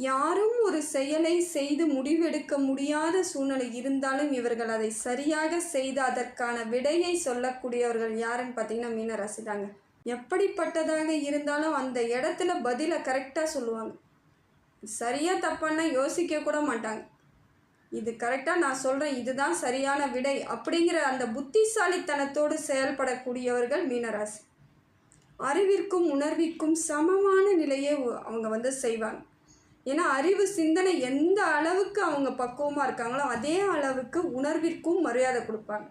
யாரும் ஒரு செயலை செய்து முடிவெடுக்க முடியாத சூழ்நிலை இருந்தாலும் இவர்கள் அதை சரியாக செய்து அதற்கான விடையை சொல்லக்கூடியவர்கள் யாருன்னு பார்த்தீங்கன்னா மீனராசி தாங்க. எப்படிப்பட்டதாக இருந்தாலும் அந்த இடத்துல பதிலை கரெக்டாக சொல்லுவாங்க. சரியாக தப்பான்னா யோசிக்க கூட மாட்டாங்க. இது கரெக்டாக நான் சொல்கிறேன், இதுதான் சரியான விடை அப்படிங்கிற அந்த புத்திசாலித்தனத்தோடு செயல்படக்கூடியவர்கள் மீனராசி. அறிவிற்கும் உணர்விற்கும் சமமான நிலையை அவங்க செய்வாங்க. ஏன்னா அறிவு சிந்தனை எந்த அளவுக்கு அவங்க பக்குவமாக இருக்காங்களோ அதே அளவுக்கு உணர்விற்கும் மரியாதை கொடுப்பாங்க.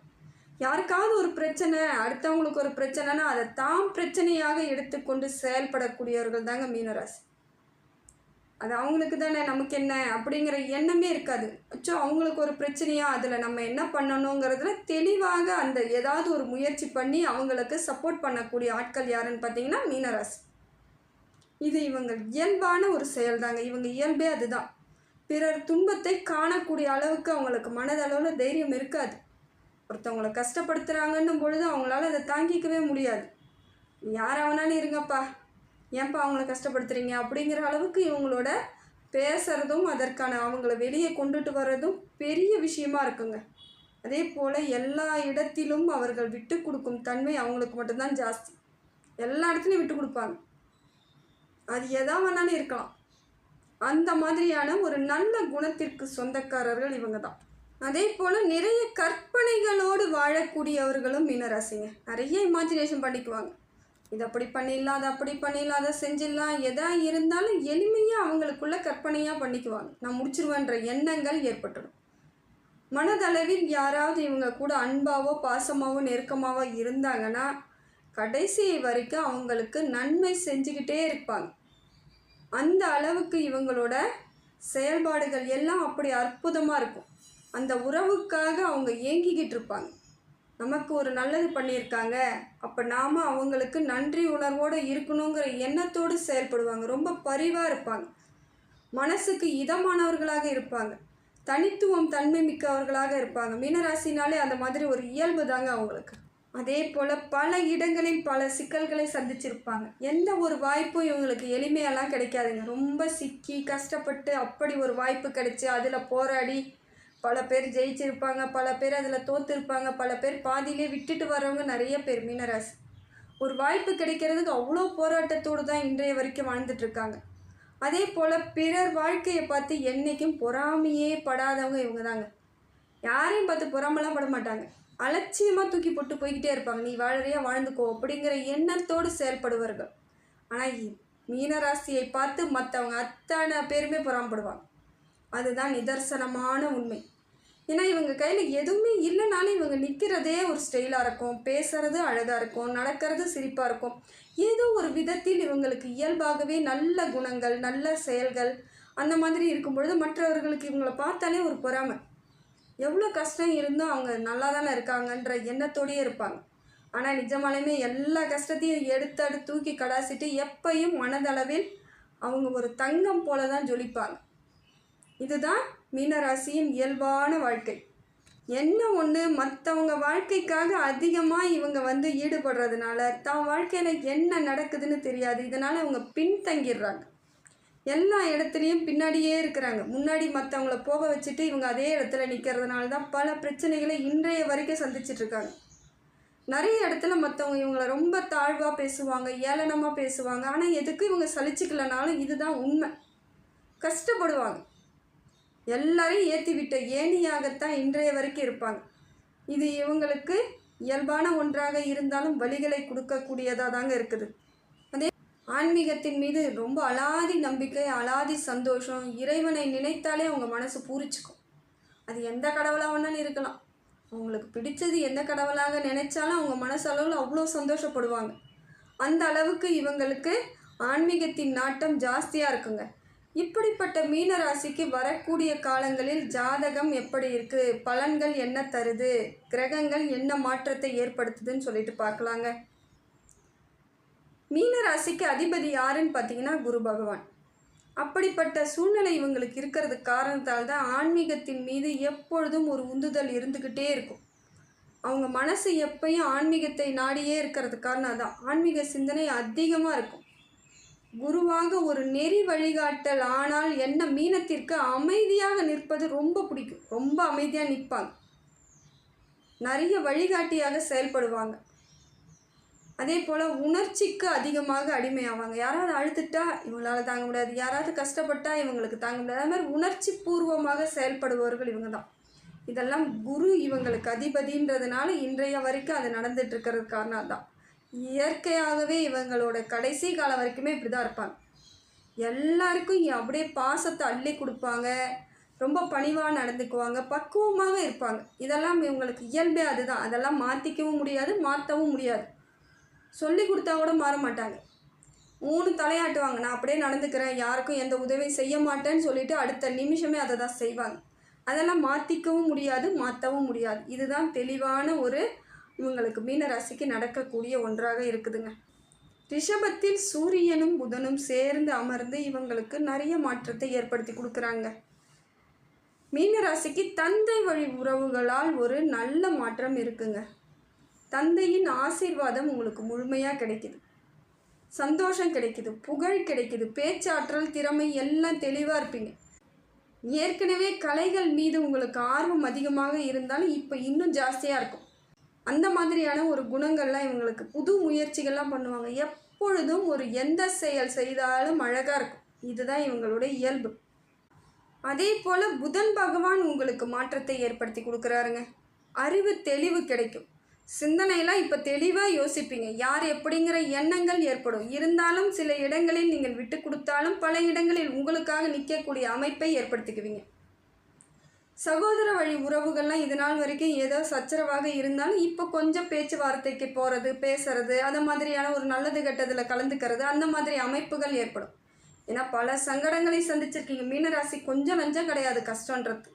யாருக்காவது ஒரு பிரச்சனை, அடுத்தவங்களுக்கு ஒரு பிரச்சனைனா அதை தாம் பிரச்சனையாக எடுத்துக்கொண்டு செயல்படக்கூடியவர்கள் தாங்க மீனராசி. அது அவங்களுக்கு தானே, நமக்கு என்ன அப்படிங்கிற எண்ணமே இருக்காது. அச்சோ அவங்களுக்கு ஒரு பிரச்சனையா, அதில் நம்ம என்ன பண்ணணுங்கிறதுல தெளிவாக அந்த ஏதாவது ஒரு முயற்சி பண்ணி அவங்களுக்கு சப்போர்ட் பண்ணக்கூடிய ஆட்கள் யாருன்னு பார்த்தீங்கன்னா மீனராசி. இது இவங்க இயல்பான ஒரு செயல் தாங்க. இவங்க இயல்பே அதுதான். பிறர் துன்பத்தை காணக்கூடிய அளவுக்கு அவங்களுக்கு மனதளவில் தைரியம் இருக்காது. ஒருத்தவங்களை கஷ்டப்படுத்துகிறாங்கன்னும் பொழுது அவங்களால அதை தாங்கிக்கவே முடியாது. யாராவனாலும் இருங்கப்பா, ஏன்ப்பா அவங்கள கஷ்டப்படுத்துகிறீங்க அப்படிங்கிற அளவுக்கு இவங்களோட பேசுகிறதும் அதற்கான அவங்கள வெளியே கொண்டுட்டு வர்றதும் பெரிய விஷயமா இருக்குங்க. அதே போல் எல்லா இடத்திலும் அவர்கள் விட்டு கொடுக்கும் தன்மை அவங்களுக்கு மட்டும்தான் ஜாஸ்தி. எல்லா இடத்துலையும் விட்டு கொடுப்பாங்க. அது எதா வேணாலும் இருக்கலாம். அந்த மாதிரியான ஒரு நல்ல குணத்திற்கு சொந்தக்காரர்கள் இவங்க தான். அதே போல் நிறைய கற்பனைகளோடு வாழக்கூடியவர்களும் மீனராசிங்க. நிறைய இமேஜினேஷன் பண்ணிக்குவாங்க. இதை அப்படி பண்ணிடலாம், அதை அப்படி பண்ணிடலாம், அதை செஞ்சிடலாம். எதா இருந்தாலும் எளிமையாக அவங்களுக்குள்ள கற்பனையாக பண்ணிக்குவாங்க. நான் முடிச்சிருவேன்ற எண்ணங்கள் ஏற்பட்டுடும். மனதளவில் யாராவது இவங்க கூட அன்பாவோ பாசமாவோ நெருக்கமாவோ இருந்தாங்கன்னா கடைசி வரைக்கும் அவங்களுக்கு நன்மை செஞ்சுக்கிட்டே இருப்பாங்க. அந்த அளவுக்கு இவங்களோட செயல்பாடுகள் எல்லாம் அப்படி அற்புதமாக இருக்கும். அந்த உறவுக்காக அவங்க ஏங்கிக்கிட்டு இருப்பாங்க. நமக்கு ஒரு நல்லது பண்ணியிருக்காங்க, அப்போ நாம் அவங்களுக்கு நன்றி உணர்வோடு இருக்கணுங்கிற எண்ணத்தோடு செயல்படுவாங்க. ரொம்ப பரிவாக இருப்பாங்க. மனசுக்கு இதமானவர்களாக இருப்பாங்க. தனித்துவம் தன்மை மிக்கவர்களாக இருப்பாங்க. மீனராசினாலே அந்த மாதிரி ஒரு இயல்பு தாங்க அவங்களுக்கு. அதே போல் பல இடங்களில் பல சிக்கல்களை சந்திச்சிருப்பாங்க. எந்த ஒரு வாய்ப்பும் இவங்களுக்கு எளிமையெல்லாம் கிடைக்காதுங்க. ரொம்ப சிக்கி கஷ்டப்பட்டு அப்படி ஒரு வாய்ப்பு கிடைச்சி அதில் போராடி பல பேர் ஜெயிச்சிருப்பாங்க, பல பேர் அதில் தோற்றுருப்பாங்க, பல பேர் பாதியிலே விட்டுட்டு வரவங்க நிறைய பேர் மீனராசி. ஒரு வாய்ப்பு கிடைக்கிறதுக்கு அவ்வளோ போராட்டத்தோடு தான் இன்றைய வரைக்கும் வாழ்ந்துட்டுருக்காங்க. அதே போல் பிறர் வாழ்க்கையை பார்த்து என்றைக்கும் பொறாமையே படாதவங்க இவங்க தாங்க. யாரையும் பார்த்து பொறாமலாம் பட மாட்டாங்க. அலட்சியமாக தூக்கி போட்டு போய்கிட்டே இருப்பாங்க. நீ வாழறியா வாழ்ந்துக்கோ அப்படிங்கிற எண்ணத்தோடு செயல்படுவார்கள். ஆனால் மீனராசியை பார்த்து மற்றவங்க அத்தனை பேருமே பொறாமப்படுவாங்க. அதுதான் நிதர்சனமான உண்மை. ஏன்னா இவங்க கையில் எதுவுமே இல்லைனாலும் இவங்க நிற்கிறதே ஒரு ஸ்டைலாக இருக்கும், பேசுகிறது அழகாக இருக்கும், நடக்கிறது சிரிப்பாக இருக்கும். ஏதோ ஒரு விதத்தில் இவங்களுக்கு இயல்பாகவே நல்ல குணங்கள், நல்ல செயல்கள் அந்த மாதிரி இருக்கும் பொழுது மற்றவர்களுக்கு இவங்களை பார்த்தாலே ஒரு பொறாமை. எவ்வளோ கஷ்டம் இருந்தும் அவங்க நல்லா தானே இருக்காங்கன்ற எண்ணத்தோடையே இருப்பாங்க. ஆனால் நிஜமாலுமே எல்லா கஷ்டத்தையும் எடுத்து தூக்கி கடாசிட்டு எப்பையும் மனதளவில் அவங்க ஒரு தங்கம் போல தான் ஜொலிப்பாங்க. இதுதான் மீனராசியின் இயல்பான வாழ்க்கை. என்ன ஒன்று, மற்றவங்க வாழ்க்கைக்காக அதிகமாக இவங்க ஈடுபடுறதுனால தான் வாழ்க்கையில் என்ன நடக்குதுன்னு தெரியாது. இதனால் இவங்க பின்தங்கிடுறாங்க. எல்லா இடத்துலையும் பின்னாடியே இருக்கிறாங்க. முன்னாடி மற்றவங்கள போக வச்சுட்டு இவங்க அதே இடத்துல நிற்கிறதுனால தான் பல பிரச்சனைகளை இன்றைய வரைக்கும் சந்திச்சிட்ருக்காங்க. நிறைய இடத்துல மற்றவங்க இவங்கள ரொம்ப தாழ்வாக பேசுவாங்க, ஏளனமாக பேசுவாங்க. ஆனால் எதுக்கும் இவங்க சலிச்சிக்கலனாலும் இதுதான் உண்மை. கஷ்டப்படுவாங்க. எல்லாரையும் ஏற்றி விட்ட ஏணியாகத்தான் இன்றைய வரைக்கும் இருப்பாங்க. இது இவங்களுக்கு இயல்பான ஒன்றாக இருந்தாலும் வழிகளை கொடுக்கக்கூடியதாக தாங்க இருக்குது. அதே ஆன்மீகத்தின் மீது ரொம்ப அலாதி நம்பிக்கை, அலாதி சந்தோஷம். இறைவனை நினைத்தாலே அவங்க மனசு பூரிச்சுக்கும். அது எந்த கடவுளாக வேணாலும் இருக்கலாம். அவங்களுக்கு பிடிச்சது எந்த கடவுளாக நினைச்சாலும் அவங்க மனசளவில் அவ்வளோ சந்தோஷப்படுவாங்க. அந்த அளவுக்கு இவங்களுக்கு ஆன்மீகத்தின் நாட்டம் ஜாஸ்தியாக இருக்குங்க. இப்படிப்பட்ட மீனராசிக்கு வரக்கூடிய காலங்களில் ஜாதகம் எப்படி இருக்குது, பலன்கள் என்ன தருது, கிரகங்கள் என்ன மாற்றத்தை ஏற்படுத்துதுன்னு சொல்லிட்டு பார்க்கலாங்க. மீனராசிக்கு அதிபதி யாருன்னு பார்த்தீங்கன்னா குரு பகவான். அப்படிப்பட்ட சூழ்நிலை இவங்களுக்கு இருக்கிறது காரணத்தால் தான் ஆன்மீகத்தின் மீது எப்பொழுதும் ஒரு உந்துதல் இருந்துக்கிட்டே இருக்கும். அவங்க மனசு எப்பயும் ஆன்மீகத்தை நாடியே இருக்கிறது காரணம் தான். ஆன்மீக சிந்தனை அதிகமாக இருக்கும். குருவாக ஒரு நெறி வழிகாட்டல். ஆனால் என்ன, மீனத்திற்கு அமைதியாக நிற்பது ரொம்ப பிடிக்கும். ரொம்ப அமைதியாக நிற்பாங்க. நிறைய வழிகாட்டியாக செயல்படுவாங்க. அதே போல் உணர்ச்சிக்கு அதிகமாக அடிமையாவாங்க. யாராவது அழுத்துட்டா இவங்களால தாங்க முடியாது, யாராவது கஷ்டப்பட்டா இவங்களுக்கு தாங்க முடியாது. அது மாதிரி உணர்ச்சி பூர்வமாக செயல்படுபவர்கள் இவங்க தான். இதெல்லாம் குரு இவங்களுக்கு அதிபதின்றதுனால இன்றைய வரைக்கும் அது நடந்துட்டு இருக்கிறது காரணம் தான். இயற்கையாகவே இவங்களோட கடைசி காலம் வரைக்குமே இப்படி தான் இருப்பாங்க. எல்லாருக்கும் அப்படியே பாசத்தை அள்ளி கொடுப்பாங்க, ரொம்ப பணிவாக நடந்துக்குவாங்க, பக்குவமாக இருப்பாங்க. இதெல்லாம் இவங்களுக்கு இயல்பே அதுதான். அதெல்லாம் மாற்றிக்கவும் முடியாது, மாற்றவும் முடியாது. சொல்லி கொடுத்தா கூட மாற மாட்டாங்க. 3 தலையாட்டுவாங்க. நான் அப்படியே நடந்துக்கிறேன், யாருக்கும் எந்த உதவியும் செய்ய மாட்டேன்னு சொல்லிட்டு அடுத்த நிமிஷமே அதை தான் செய்வாங்க. அதெல்லாம் மாற்றிக்கவும் முடியாது, மாற்றவும் முடியாது. இதுதான் தெளிவான ஒரு இவங்களுக்கு மீனராசிக்கு நடக்கக்கூடிய ஒன்றாக இருக்குதுங்க. ரிஷபத்தில் சூரியனும் புதனும் சேர்ந்து அமர்ந்து இவங்களுக்கு நிறைய மாற்றத்தை ஏற்படுத்தி கொடுக்குறாங்க. மீனராசிக்கு தந்தை வழி உறவுகளால் ஒரு நல்ல மாற்றம் இருக்குங்க. தந்தையின் ஆசீர்வாதம் உங்களுக்கு முழுமையாக கிடைக்குது, சந்தோஷம் கிடைக்குது, புகழ் கிடைக்குது, பேச்சாற்றல், திறமை எல்லாம் தெளிவாக இருப்பீங்க. ஏற்கனவே கலைகள் மீது உங்களுக்கு ஆர்வம் அதிகமாக இருந்தாலும் இப்போ இன்னும் ஜாஸ்தியாக இருக்கும். அந்த மாதிரியான ஒரு குணங்கள்லாம் இவங்களுக்கு. புது முயற்சிகள்லாம் பண்ணுவாங்க. எப்பொழுதும் ஒரு எந்த செயல் செய்தாலும் அழகாக இருக்கும். இதுதான் இவங்களுடைய இயல்பு. அதே போல் புதன் பகவான் உங்களுக்கு மாற்றத்தை ஏற்படுத்தி கொடுக்குறாருங்க. அறிவு தெளிவு கிடைக்கும். சிந்தனையெல்லாம் இப்போ தெளிவாக யோசிப்பீங்க. யார் எப்படிங்கிற எண்ணங்கள் ஏற்படும். இருந்தாலும் சில இடங்களில் நீங்கள் விட்டு கொடுத்தாலும் பல இடங்களில் உங்களுக்காக நிற்கக்கூடிய அமைப்பை ஏற்படுத்திக்குவீங்க. சகோதர வழி உறவுகள்லாம் இது நாள் வரைக்கும் ஏதோ சச்சரவாக இருந்தாலும் இப்போ கொஞ்சம் பேச்சுவார்த்தைக்கு போகிறது, பேசுறது, அது மாதிரியான ஒரு நல்லது கெட்டதில் கலந்துக்கிறது, அந்த மாதிரி அமைப்புகள் ஏற்படும். ஏன்னா பல சங்கடங்களை சந்திச்சிருக்கீங்க. மீனராசி கொஞ்சம் நஞ்சம் கிடையாது கஷ்டன்றது.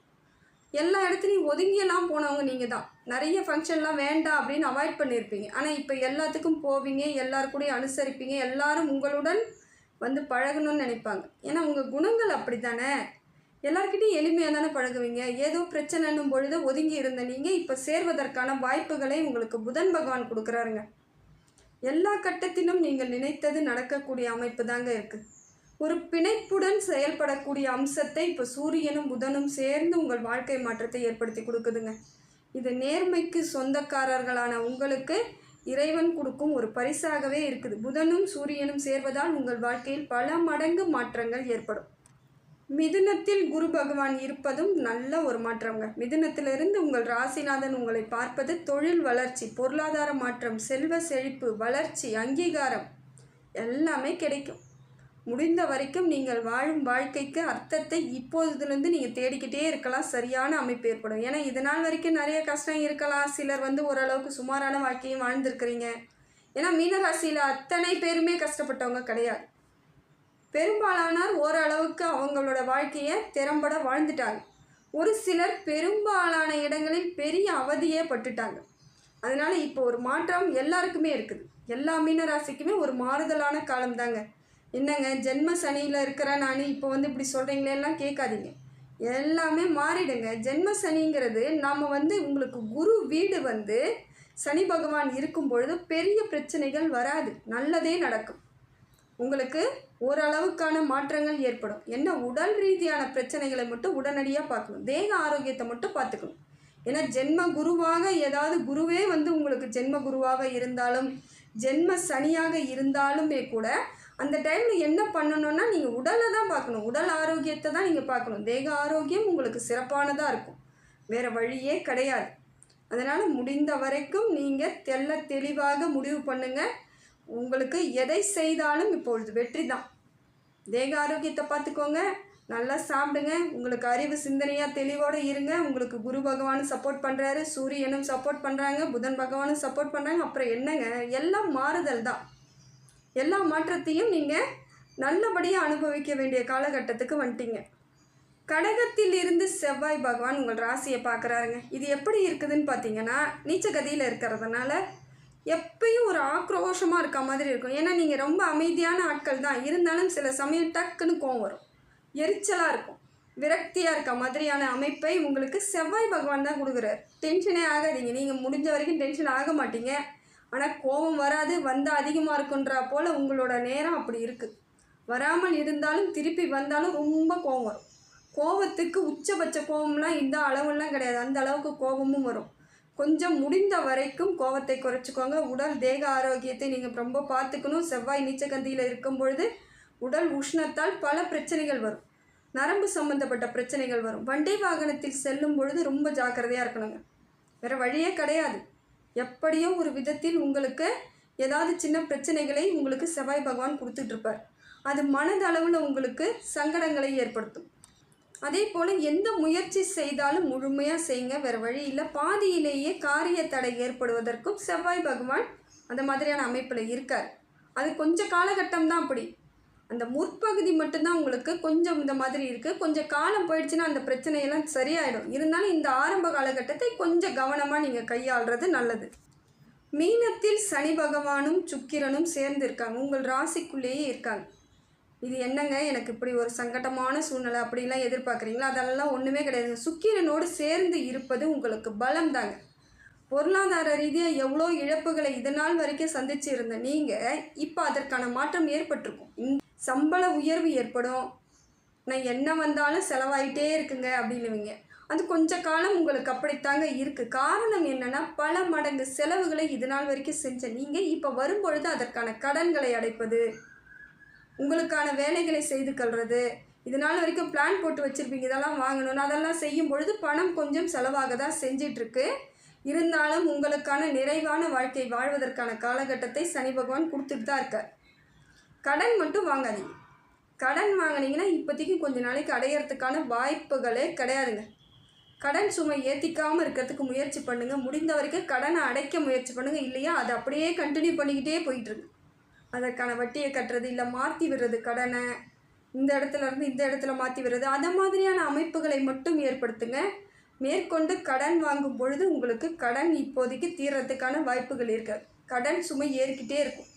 எல்லா இடத்துலையும் ஒதுங்கியெல்லாம் போனவங்க நீங்கள் தான். நிறைய ஃபங்க்ஷன்லாம் வேண்டாம் அப்படின்னு அவாய்ட் பண்ணியிருப்பீங்க. ஆனால் இப்போ எல்லாத்துக்கும் போவீங்க, எல்லாருக்கூடையும் அனுசரிப்பீங்க, எல்லாரும் உங்களுடன் வந்து பழகணும்னு நினைப்பாங்க. ஏன்னா உங்கள் குணங்கள் அப்படி தானே. எல்லாருக்கிட்டையும் எளிமையாக தானே பழகுவீங்க. ஏதோ பிரச்சனைன்னும் பொழுது ஒதுங்கி இருந்த நீங்கள் இப்போ சேர்வதற்கான வாய்ப்புகளை உங்களுக்கு புதன் பகவான் கொடுக்குறாருங்க. எல்லா கட்டத்திலும் நீங்கள் நினைத்தது நடக்கக்கூடிய அமைப்பு தாங்க இருக்குது. ஒரு பிணைப்புடன் செயல்படக்கூடிய அம்சத்தை இப்போ சூரியனும் புதனும் சேர்ந்து உங்கள் வாழ்க்கை மாற்றத்தை ஏற்படுத்தி கொடுக்குதுங்க. இது நேர்மைக்கு சொந்தக்காரர்களான உங்களுக்கு இறைவன் கொடுக்கும் ஒரு பரிசாகவே இருக்குது. புதனும் சூரியனும் சேர்வதால் உங்கள் வாழ்க்கையில் பல மடங்கு மாற்றங்கள் ஏற்படும். மிதுனத்தில் குரு பகவான் இருப்பதும் நல்ல ஒரு மாற்றங்க. மிதுனத்திலிருந்து உங்கள் ராசிநாதன் உங்களை பார்ப்பது தொழில் வளர்ச்சி, பொருளாதார மாற்றம், செல்வ செழிப்பு, வளர்ச்சி, அங்கீகாரம் எல்லாமே கிடைக்கும். முடிந்த வரைக்கும் நீங்கள் வாழும் வாழ்க்கைக்கு அர்த்தத்தை இப்போதுலேருந்து நீங்கள் தேடிக்கிட்டே இருக்கலாம். சரியான அமைப்பு ஏற்படும். ஏன்னா இது நாள் வரைக்கும் நிறைய கஷ்டம் இருக்கலாம். சிலர் வந்து ஓரளவுக்கு சுமாரான வாழ்க்கையும் வாழ்ந்துருக்கிறீங்க. ஏன்னா மீனராசியில் அத்தனை பேருமே கஷ்டப்பட்டவங்க கிடையாது. பெரும்பாலானோர் ஓரளவுக்கு அவங்களோட வாழ்க்கையை திறம்பட வாழ்ந்துட்டாங்க. ஒரு சிலர் பெரும்பாலான இடங்களில் பெரிய அவதியே பட்டுட்டாங்க. அதனால் இப்போ ஒரு மாற்றம் எல்லாருக்குமே இருக்குது. எல்லா மீனராசிக்குமே ஒரு மாறுதலான காலம் தாங்க. என்னங்க ஜென்ம சனியில் இருக்கிற நான் இப்போ வந்து இப்படி சொல்கிறீங்களேலாம் கேட்காதீங்க. எல்லாமே மாறிடுங்க. ஜென்ம சனிங்கிறது நாம் வந்து உங்களுக்கு குரு வீடு வந்து சனி பகவான் இருக்கும் பொழுது பெரிய பிரச்சனைகள் வராது, நல்லதே நடக்கும். உங்களுக்கு ஓரளவுக்கான மாற்றங்கள் ஏற்படும். என்ன, உடல் ரீதியான பிரச்சனைகளை மட்டும் உடனடியாக பார்க்கணும். தேக ஆரோக்கியத்தை மட்டும் பார்த்துக்கணும். ஏன்னா ஜென்ம குருவாக ஏதாவது குருவே வந்து உங்களுக்கு ஜென்ம குருவாக இருந்தாலும் ஜென்ம சனியாக இருந்தாலுமே கூட அந்த டைமில் என்ன பண்ணணும்னா நீங்கள் உடலை தான் பார்க்கணும். உடல் ஆரோக்கியத்தை தான் நீங்கள் பார்க்கணும். தேக ஆரோக்கியம் உங்களுக்கு சிறப்பானதாக இருக்கும். வேறு வழியே கிடையாது. அதனால் முடிந்த வரைக்கும் நீங்கள் தெளிவாக முடிவு பண்ணுங்கள். உங்களுக்கு எதை செய்தாலும் இப்பொழுது வெற்றி தான். தேக ஆரோக்கியத்தை பார்த்துக்கோங்க, நல்லா சாப்பிடுங்க, உங்களுக்கு அறிவு சிந்தனையாக தெளிவோடு இருங்க. உங்களுக்கு குரு பகவானும் சப்போர்ட் பண்ணுறாரு, சூரியனும் சப்போர்ட் பண்ணுறாங்க, புதன் பகவானும் சப்போர்ட் பண்ணுறாங்க. அப்புறம் என்னங்க, எல்லாம் மாறுதல் தான். எல்லா மாற்றத்தையும் நீங்கள் நல்லபடியாக அனுபவிக்க வேண்டிய காலகட்டத்துக்கு வந்துட்டீங்க. கடகத்தில் இருந்து செவ்வாய் பகவான் உங்கள் ராசியை பார்க்குறாருங்க. இது எப்படி இருக்குதுன்னு பார்த்தீங்கன்னா, நீச்சகதியில் இருக்கிறதுனால எப்பயும் ஒரு ஆக்ரோஷமாக இருக்க மாதிரி இருக்கும். ஏன்னா நீங்கள் ரொம்ப அமைதியான ஆட்கள் தான். இருந்தாலும் சில சமயம் டக்குன்னு கோவம் வரும், எரிச்சலாக இருக்கும், விரக்தியாக இருக்க மாதிரியான அமைப்பை உங்களுக்கு செவ்வாய் பகவான் தான் கொடுக்குறாரு. டென்ஷனே ஆகாதீங்க. நீங்கள் முடிஞ்ச வரைக்கும் டென்ஷன் ஆக மாட்டீங்க. ஆனால் கோபம் வராது, வந்தால் அதிகமாக இருக்குன்றா போல் உங்களோட நேரம் அப்படி இருக்குது. வராமல் இருந்தாலும் திருப்பி வந்தாலும் ரொம்ப கோபம் வரும். கோபத்துக்கு உச்சபட்ச கோபம்லாம் இந்த அளவுலாம் கிடையாது, அந்த அளவுக்கு கோபமும் வரும். கொஞ்சம் முடிந்த வரைக்கும் கோபத்தை குறைச்சிக்கோங்க. உடல் தேக ஆரோக்கியத்தை நீங்கள் ரொம்ப பார்த்துக்கணும். செவ்வாய் நீச்சகந்தியில் இருக்கும் பொழுது உடல் உஷ்ணத்தால் பல பிரச்சனைகள் வரும். நரம்பு சம்பந்தப்பட்ட பிரச்சனைகள் வரும். வண்டி வாகனத்தில் செல்லும் பொழுது ரொம்ப ஜாக்கிரதையாக இருக்கணுங்க. வேறு வழியே கிடையாது. எப்படியோ ஒரு விதத்தில் உங்களுக்கு ஏதாவது சின்ன பிரச்சனைகளை உங்களுக்கு செவ்வாய் பகவான் கொடுத்துட்ருப்பார். அது மனதளவில் உங்களுக்கு சங்கடங்களை ஏற்படுத்தும். அதே போல் எந்த முயற்சி செய்தாலும் முழுமையாக செய்யுங்க. வேறு வழி இல்லை. பாதியிலேயே காரிய தடை ஏற்படுவதற்கும் செவ்வாய் பகவான் அந்த மாதிரியான அமைப்பில் இருக்கார். அது கொஞ்சம் காலகட்டம் தான் அப்படி. அந்த முற்பகுதி மட்டும்தான் உங்களுக்கு கொஞ்சம் இந்த மாதிரி இருக்குது. கொஞ்சம் காலம் போயிடுச்சுன்னா அந்த பிரச்சனையெல்லாம் சரியாயிடும். இருந்தாலும் இந்த ஆரம்ப காலகட்டத்தை கொஞ்சம் கவனமாக நீங்கள் கையாளுறது நல்லது. மீனத்தில் சனி பகவானும் சுக்கிரனும் சேர்ந்து இருக்காங்க. உங்கள் ராசிக்குள்ளேயே இருக்காங்க. இது என்னங்க எனக்கு இப்படி ஒரு சங்கடமான சூழ்நிலை அப்படிலாம் எதிர்பார்க்குறீங்களா? அதெல்லாம் ஒன்றுமே கிடையாது. சுக்கிரனோடு சேர்ந்து இருப்பது உங்களுக்கு பலம் தாங்க. பொருளாதார ரீதியாக எவ்வளோ இழப்புகளை இதனால் வரைக்கும் சந்திச்சு இருந்த நீங்கள் இப்போ அதற்கான மாற்றம் ஏற்பட்டிருக்கும். சம்பள உயர்வு ஏற்படும். நான் என்ன வந்தாலும் செலவாயிட்டே இருக்குங்க அப்படின்னுவீங்க. அது கொஞ்ச காலம் உங்களுக்கு அப்படித்தாங்க இருக்குது. காரணம் என்னென்னா, பல மடங்கு செலவுகளை இதனால் வரைக்கும் செஞ்ச நீங்கள் இப்போ வரும்பொழுது அதற்கான கடன்களை அடைப்பது, உங்களுக்கான வேலைகளை செய்து கொள்வது, இதனால் வரைக்கும் பிளான் போட்டு வச்சுருப்பீங்க இதெல்லாம் வாங்கணும்னு, அதெல்லாம் செய்யும் பொழுது பணம் கொஞ்சம் செலவாக தான் செஞ்சிட்ருக்கு. இருந்தாலும் உங்களுக்கான நிறைவான வாழ்க்கை வாழ்வதற்கான காலகட்டத்தை சனி பகவான் கொடுத்துட்டு தான் இருக்கார். கடன் மட்டும் வாங்காதீங்க. கடன் வாங்கினீங்கன்னா இப்போதைக்கு கொஞ்சம் நாளைக்கு அடையிறதுக்கான வாய்ப்புகளே கிடையாதுங்க. கடன் சுமை ஏற்றிக்காமல் இருக்கிறதுக்கு முயற்சி பண்ணுங்கள். முடிந்த வரைக்கும் கடனை அடைக்க முயற்சி பண்ணுங்கள். இல்லையா அதை அப்படியே கண்டினியூ பண்ணிக்கிட்டே போயிட்டுருக்கு. அதற்கான வட்டியை கட்டுறது, இல்லை மாற்றி விடுறது, கடனை இந்த இடத்துல இருந்து இந்த இடத்துல மாற்றி விடுறது, அந்த மாதிரியான அமைப்புகளை மட்டும் ஏற்படுத்துங்க. மேற்கொண்டு கடன் வாங்கும் பொழுது உங்களுக்கு கடன் இப்போதைக்கு தீர்றதுக்கான வாய்ப்புகள் இருக்காது. கடன் சுமை ஏறிக்கிட்டே இருக்கும்.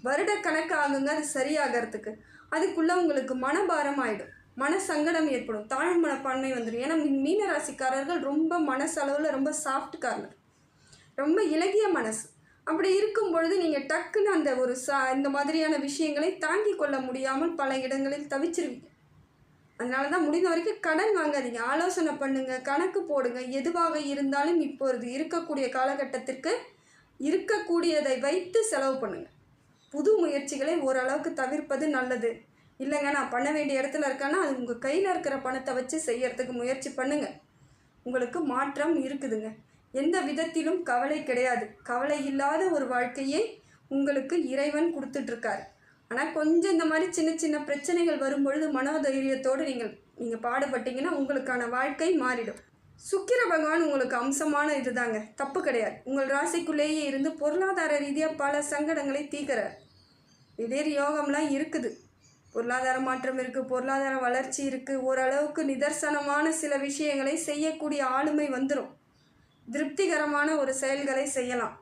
வருடக்கணக்கு ஆகுங்க அது சரியாகிறதுக்கு. அதுக்குள்ளே உங்களுக்கு மனபாரம் ஆகிடும், மன சங்கடம் ஏற்படும், தாழ்வு மனப்பான்மை வந்துடும். ஏன்னா மீனராசிக்காரர்கள் ரொம்ப மனசளவில் ரொம்ப சாஃப்ட்காரர், ரொம்ப இலகிய மனசு. அப்படி இருக்கும் பொழுது நீங்கள் டக்குன்னு அந்த ஒரு இந்த மாதிரியான விஷயங்களை தாங்கி கொள்ள முடியாமல் பல இடங்களில் தவிச்சிருவீங்க. அதனால தான் முடிந்த வரைக்கும் கடன் வாங்காதீங்க. ஆலோசனை பண்ணுங்கள், கணக்கு போடுங்க. எதுவாக இருந்தாலும் இப்பொழுது இருக்கக்கூடிய காலகட்டத்திற்கு இருக்கக்கூடியதை வைத்து செலவு பண்ணுங்கள். புது முயற்சிகளை ஓரளவுக்கு தவிர்ப்பது நல்லது. இல்லைங்க நான் பண்ண வேண்டிய இடத்துல இருக்கேன்னா அது உங்கள் கையில் இருக்கிற பணத்தை வச்சு செய்யறதுக்கு முயற்சி பண்ணுங்கள். உங்களுக்கு மாற்றம் இருக்குதுங்க. எந்த விதத்திலும் கவலை கிடையாது. கவலை இல்லாத ஒரு வாழ்க்கையை உங்களுக்கு இறைவன் கொடுத்துட்ருக்காரு. ஆனால் கொஞ்சம் இந்த மாதிரி சின்ன சின்ன பிரச்சனைகள் வரும்பொழுது மனோதைரியத்தோடு நீங்கள் பாடுபட்டீங்கன்னா உங்களுக்கான வாழ்க்கை மாறிடும். சுக்கிர பகவான் உங்களுக்கு அம்சமான இதுதாங்க, தப்பு கிடையாது. உங்கள் ராசிக்குள்ளேயே இருந்து பொருளாதார ரீதியாக பல சங்கடங்களை தீர்க்கிறார். திடீர் யோகம்லாம் இருக்குது, பொருளாதார மாற்றம் இருக்குது, பொருளாதார வளர்ச்சி இருக்குது. ஓரளவுக்கு நிதர்சனமான சில விஷயங்களை செய்யக்கூடிய ஆளுமை வந்துடும். திருப்திகரமான ஒரு செயல்களை செய்யலாம்.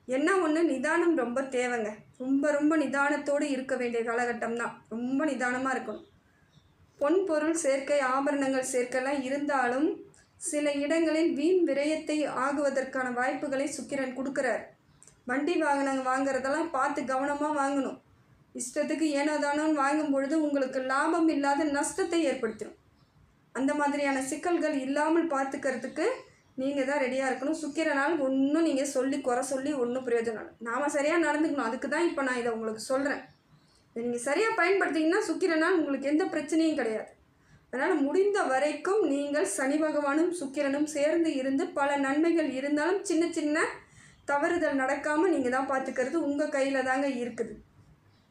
என்ன ஒன்று, நிதானம் ரொம்ப தேவைங்க. ரொம்ப ரொம்ப நிதானத்தோடு இருக்க வேண்டிய காலகட்டம் தான். ரொம்ப நிதானமாக இருக்கணும். பொன் பொருள் சேர்க்கை, ஆபரணங்கள் சேர்க்கைலாம் இருந்தாலும் சில இடங்களில் வீண் விரயத்தை ஆகுவதற்கான வாய்ப்புகளை சுக்கிரன் கொடுக்குறார். வண்டி வாகனம் வாங்குறதெல்லாம் பார்த்து கவனமாக வாங்கணும். இஷ்டத்துக்கு ஏனோதானோன்னு வாங்கும் பொழுது உங்களுக்கு லாபம் இல்லாத நஷ்டத்தை ஏற்படுத்திடும். அந்த மாதிரியான சிக்கல்கள் இல்லாமல் பார்த்துக்கிறதுக்கு நீங்கள் தான் ரெடியாக இருக்கணும். சுக்கிரனால் ஒன்றும் நீங்கள் குறை சொல்லி ஒன்றும் பிரயோஜனம் இல்லை. நாம் சரியாக நடந்துக்கணும். அதுக்கு தான் இப்போ நான் இதை உங்களுக்கு சொல்கிறேன். இதை நீங்கள் சரியாக பயன்படுத்திங்கன்னா சுக்கிரனால் உங்களுக்கு எந்த பிரச்சனையும் கிடையாது. அதனால் முடிந்த வரைக்கும் நீங்கள் சனி பகவானும் சுக்கிரனும் சேர்ந்து இருந்து பல நன்மைகள் இருந்தாலும் சின்ன சின்ன தவறுதல் நடக்காமல் நீங்கள் தான் பார்த்துக்கிறது உங்கள் கையில் தாங்க இருக்குது.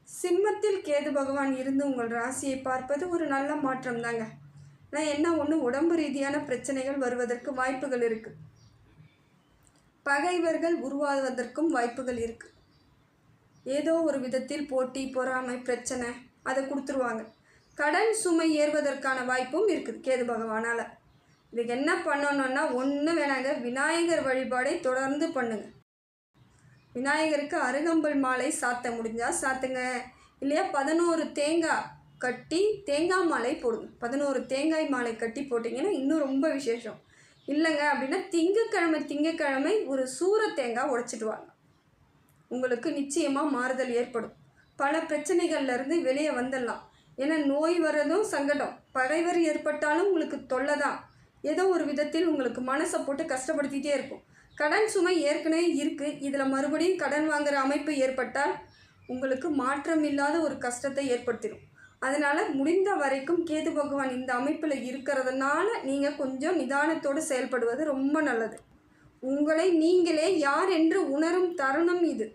சிம்மத்தில் கேது பகவான் இருந்து உங்கள் ராசியை பார்ப்பது ஒரு நல்ல மாற்றம் தாங்க. ஆனால் என்ன ஒன்று, உடம்பு ரீதியான பிரச்சனைகள் வருவதற்கு வாய்ப்புகள் இருக்குது. பகைவர்கள் உருவாவதற்கும் வாய்ப்புகள் இருக்குது. ஏதோ ஒரு விதத்தில் போட்டி, பொறாமை, பிரச்சனை அதை கொடுத்துருவாங்க. கடன் சுமை ஏறுவதற்கான வாய்ப்பும் இருக்குது கேது பகவானால். இதுக்கு என்ன பண்ணணுன்னா ஒன்றும் வேணாங்க, விநாயகர் வழிபாடை தொடர்ந்து பண்ணுங்கள். விநாயகருக்கு அருகம்புல் மாலை சாத்த முடிஞ்சால் சாத்துங்க. இல்லையா 11 தேங்காய் கட்டி தேங்காய் மாலை போடுங்க. 11 தேங்காய் மாலை கட்டி போட்டிங்கன்னா இன்னும் ரொம்ப விசேஷம். இல்லைங்க அப்படின்னா திங்கக்கிழமை ஒரு சூர தேங்காய் உடைச்சிட்டு வாங்க. உங்களுக்கு நிச்சயமாக மாறுதல் ஏற்படும். பல பிரச்சனைகள்லேருந்து வெளியே வந்துடலாம். ஏன்னா நோய் வர்றதும் சங்கடம், பகைவர் ஏற்பட்டாலும் உங்களுக்கு தொல்லை தான். ஏதோ ஒரு விதத்தில் உங்களுக்கு மனசை போட்டு கஷ்டப்படுத்திகிட்டே இருக்கும். கடன் சுமை ஏற்கனவே இருக்குது, இதில் மறுபடியும் கடன் வாங்குகிற அமைப்பு ஏற்பட்டால் உங்களுக்கு மாற்றம் இல்லாத ஒரு கஷ்டத்தை ஏற்படுத்திடும். அதனால் முடிந்த வரைக்கும் கேது பகவான் இந்த அமைப்பில் இருக்கிறதுனால நீங்கள் கொஞ்சம் நிதானத்தோடு செயல்படுவது ரொம்ப நல்லது. உங்களை நீங்களே யார் என்று உணரும் தருணம் இது.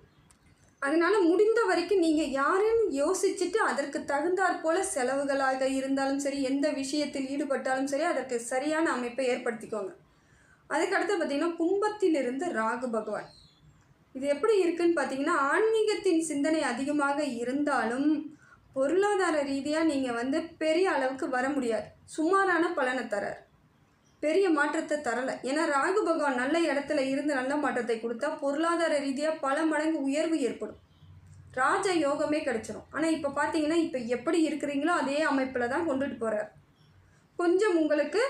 அதனால் முடிந்த வரைக்கும் நீங்கள் யாருன்னு யோசிச்சுட்டு அதற்கு தகுந்தாற் போல் செலவுகளாக இருந்தாலும் சரி, எந்த விஷயத்தில் ஈடுபட்டாலும் சரி, அதற்கு சரியான அமைப்பை ஏற்படுத்திக்கோங்க. அதுக்கடுத்து பார்த்திங்கன்னா கும்பத்திலிருந்து ராகு பகவான். இது எப்படி இருக்குன்னு பார்த்தீங்கன்னா, ஆன்மீகத்தின் சிந்தனை அதிகமாக இருந்தாலும் பொருளாதார ரீதியாக நீங்கள் பெரிய அளவுக்கு வர முடியாது. சுமாரான பலனை தரார், பெரிய மாற்றத்தை தரலை. ஏன்னா ராகு பகவான் நல்ல இடத்துல இருந்து நல்ல மாற்றத்தை கொடுத்தா பொருளாதார ரீதியாக பல மடங்கு உயர்வு ஏற்படும், ராஜ யோகமே கிடச்சிரும். ஆனால் இப்போ பார்த்தீங்கன்னா இப்போ எப்படி இருக்கிறீங்களோ அதே அமைப்பில் தான் கொண்டுட்டு போகிறார். கொஞ்சம் உங்களுக்கு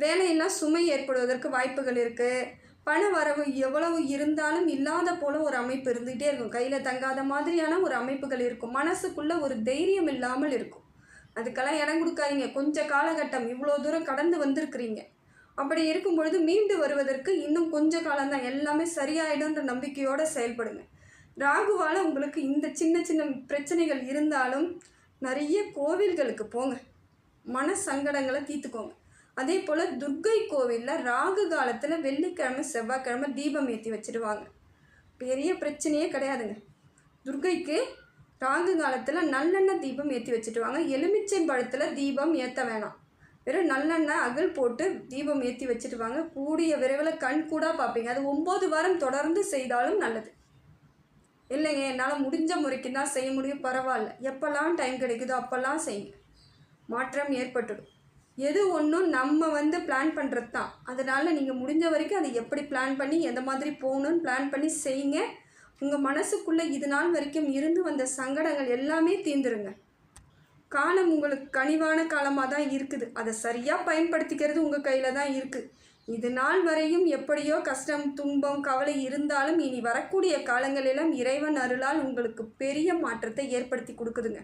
வேலையெல்லாம் சுமை ஏற்படுவதற்கு வாய்ப்புகள் இருக்குது. பண வரவு எவ்வளவு இருந்தாலும் இல்லாத போல் ஒரு அமைப்பு இருந்துகிட்டே இருக்கும். கையில் தங்காத மாதிரியான ஒரு அமைப்புகள் இருக்கும். மனசுக்குள்ளே ஒரு தைரியம் இல்லாமல் இருக்கும். அதுக்கெல்லாம் இடம் கொடுக்காதீங்க. கொஞ்சம் காலகட்டம், இவ்வளோ தூரம் கடந்து வந்திருக்கிறீங்க. அப்படி இருக்கும் பொழுது மீண்டு வருவதற்கு இன்னும் கொஞ்சம் காலம்தான். எல்லாமே சரியாயிடும்ன்ற நம்பிக்கையோடு செயல்படுங்க. ராகுவால் உங்களுக்கு இந்த சின்ன சின்ன பிரச்சனைகள் இருந்தாலும் நிறைய கோவில்களுக்கு போங்க, மன சங்கடங்களை தீர்த்துக்கோங்க. அதே போல் துர்க்கை கோவிலில் ராகு காலத்தில் வெள்ளிக்கிழமை செவ்வாய்க்கிழமை தீபம் ஏற்றி வச்சுடுவாங்க. பெரிய பிரச்சனையே கிடையாதுங்க. துர்க்கைக்கு ராகு காலத்தில் நல்லெண்ணெய் தீபம் ஏற்றி வச்சுடுவாங்க. எலுமிச்சை பழத்தில் தீபம் ஏற்ற வேணாம், வெறும் நல்லெண்ணெய் அகல் போட்டு தீபம் ஏற்றி வச்சுடுவாங்க. கூடிய விரைவில் கண் கூட பார்ப்பீங்க. அது 9 வாரம் தொடர்ந்து செய்தாலும் நல்லது. இல்லைங்க என்னால் முடிஞ்ச முறைக்கு தான் செய்ய முடியும், பரவாயில்ல, எப்போல்லாம் டைம் கிடைக்குதோ அப்போல்லாம் செய்யுங்க, மாற்றம் ஏற்பட்டுடும். எது ஒன்றும் நம்ம பிளான் பண்ணுறது தான். அதனால் நீங்கள் முடிஞ்ச வரைக்கும் அதை எப்படி பிளான் பண்ணி எந்த மாதிரி போகணுன்னு பிளான் பண்ணி செய்யுங்க. உங்கள் மனசுக்குள்ளே இது நாள் வரைக்கும் இருந்து வந்த சங்கடங்கள் எல்லாமே தீர்ந்துருங்க. காலம் உங்களுக்கு கனிவான காலமாக தான் இருக்குது. அதை சரியாக பயன்படுத்திக்கிறது உங்கள் கையில் தான் இருக்குது. இது நாள் வரையும் எப்படியோ கஷ்டம், துன்பம், கவலை இருந்தாலும் இனி வரக்கூடிய காலங்களெல்லாம் இறைவன் அருளால் உங்களுக்கு பெரிய மாற்றத்தை ஏற்படுத்தி கொடுக்குதுங்க.